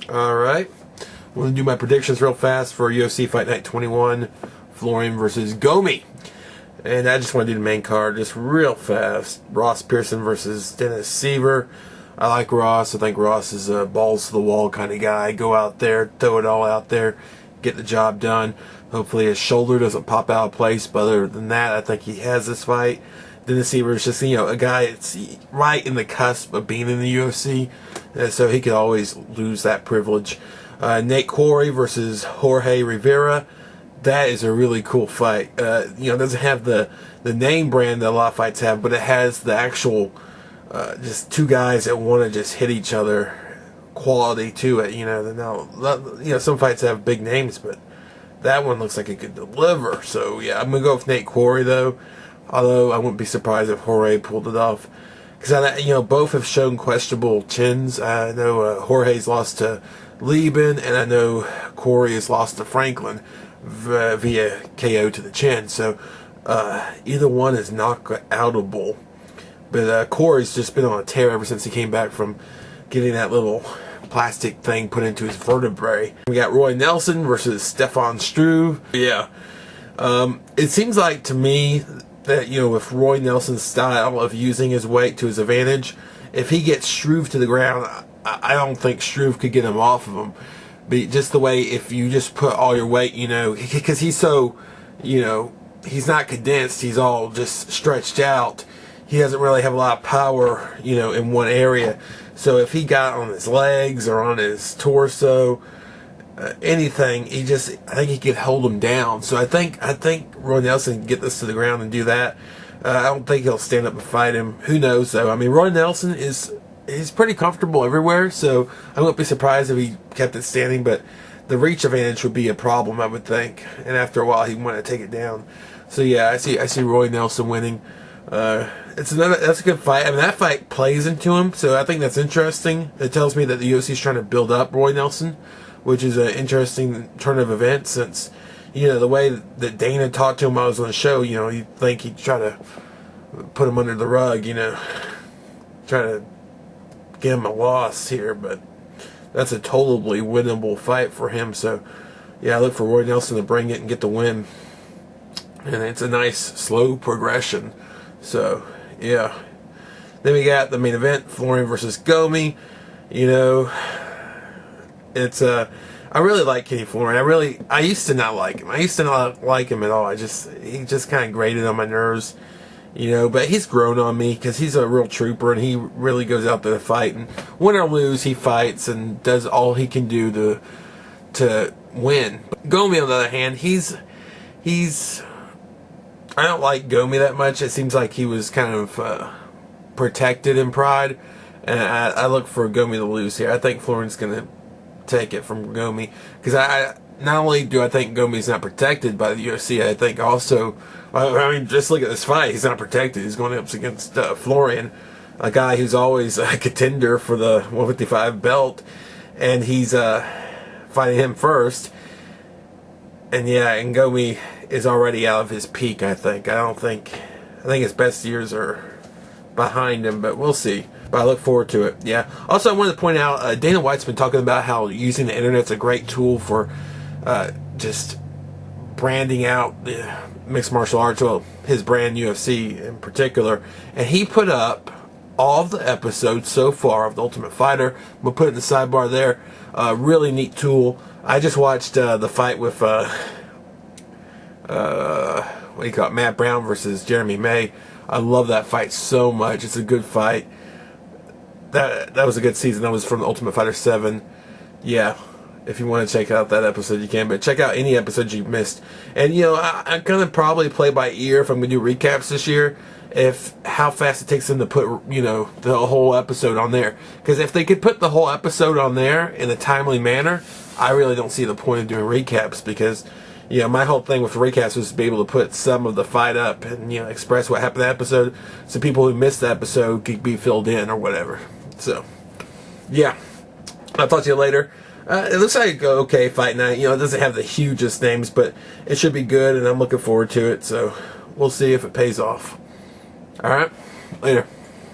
Alright. I'm going to do my predictions real fast for UFC Fight Night 21, Florian versus Gomi. And I just want to do the main card just real fast. Ross Pearson versus Dennis Seaver. I like Ross. I think Ross is a balls to the wall kind of guy. Go out there, throw it all out there, get the job done. Hopefully his shoulder doesn't pop out of place. But other than that, I think he has this fight. Dennis Seaver is just, a guy that's right in the cusp of being in the UFC. So he could always lose that privilege. Nate Quarry versus Jorge Rivera. That is a really cool fight. It doesn't have the name brand that a lot of fights have, but it has the actual just two guys that want to just hit each other quality to it. Some fights have big names, but that one looks like it could deliver. So yeah, I'm gonna go with Nate Quarry though. Although I wouldn't be surprised if Jorge pulled it off, because both have shown questionable chins. I know Jorge's lost to Lieben, and I know Quarry has lost to Franklin via KO to the chin. So either one is knockoutable. But Quarry's just been on a tear ever since he came back from getting that little plastic thing put into his vertebrae. We got Roy Nelson versus Stefan Struve. Yeah. It seems like to me that, with Roy Nelson's style of using his weight to his advantage, if he gets Struve to the ground, I don't think Struve could get him off of him. But just the way, if you just put all your weight, because he's so, he's not condensed, he's all just stretched out. He doesn't really have a lot of power, in one area. So if he got on his legs or on his torso, anything, I think he could hold him down. So I think Roy Nelson can get this to the ground and do that. I don't think he'll stand up and fight him. Who knows though? I mean, Roy Nelson he's pretty comfortable everywhere, so I wouldn't be surprised if he kept it standing, but the reach advantage would be a problem, I would think. And after a while he'd want to take it down. So yeah, I see Roy Nelson winning. That's a good fight. I mean, that fight plays into him, so I think that's interesting. It tells me that the UFC is trying to build up Roy Nelson, which is an interesting turn of events, since the way that Dana talked to him while I was on the show, you'd think he'd try to put him under the rug, try to give him a loss here, but that's a totally winnable fight for him. So yeah, I look for Roy Nelson to bring it and get the win, and it's a nice slow progression. So yeah, then we got the main event, Florian versus Gomi. It's I really like Kenny Florian. I used to not like him. I used to not like him at all. He just kind of grated on my nerves, but he's grown on me because he's a real trooper, and he really goes out there to fight, and win or lose, he fights and does all he can do to win. But Gomi, on the other hand, he's I don't like Gomi that much. It seems like he was kind of protected in pride, and I look for Gomi to lose here. I think Florian's going to take it from Gomi, because I not only do I think Gomi's not protected by the UFC, I think also, I mean, just look at this fight. He's not protected. He's going up against Florian, a guy who's always a contender for the 155 belt, and he's fighting him first. And yeah, and Gomi is already out of his peak, I think. I think his best years are behind him, but we'll see. But I look forward to it. Yeah. Also, I wanted to point out, Dana White's been talking about how using the internet's a great tool for just branding out the mixed martial arts, well, his brand UFC in particular. And he put up all of the episodes so far of The Ultimate Fighter. We'll put it in the sidebar there. Really neat tool. I just watched the fight with what do you call it, Matt Brown versus Jeremy May. I love that fight so much. It's a good fight. That was a good season. That was from The Ultimate Fighter 7. Yeah, if you want to check out that episode, you can. But check out any episodes you've missed. And I'm gonna probably play by ear if I'm gonna do recaps this year, if how fast it takes them to put the whole episode on there. Because if they could put the whole episode on there in a timely manner, I really don't see the point of doing recaps, because my whole thing with recaps was to be able to put some of the fight up and express what happened in the episode, so people who missed the episode could be filled in or whatever. So yeah, I'll talk to you later. It looks like okay fight night. It doesn't have the hugest names, but it should be good, and I'm looking forward to it. So we'll see if it pays off. All right, later.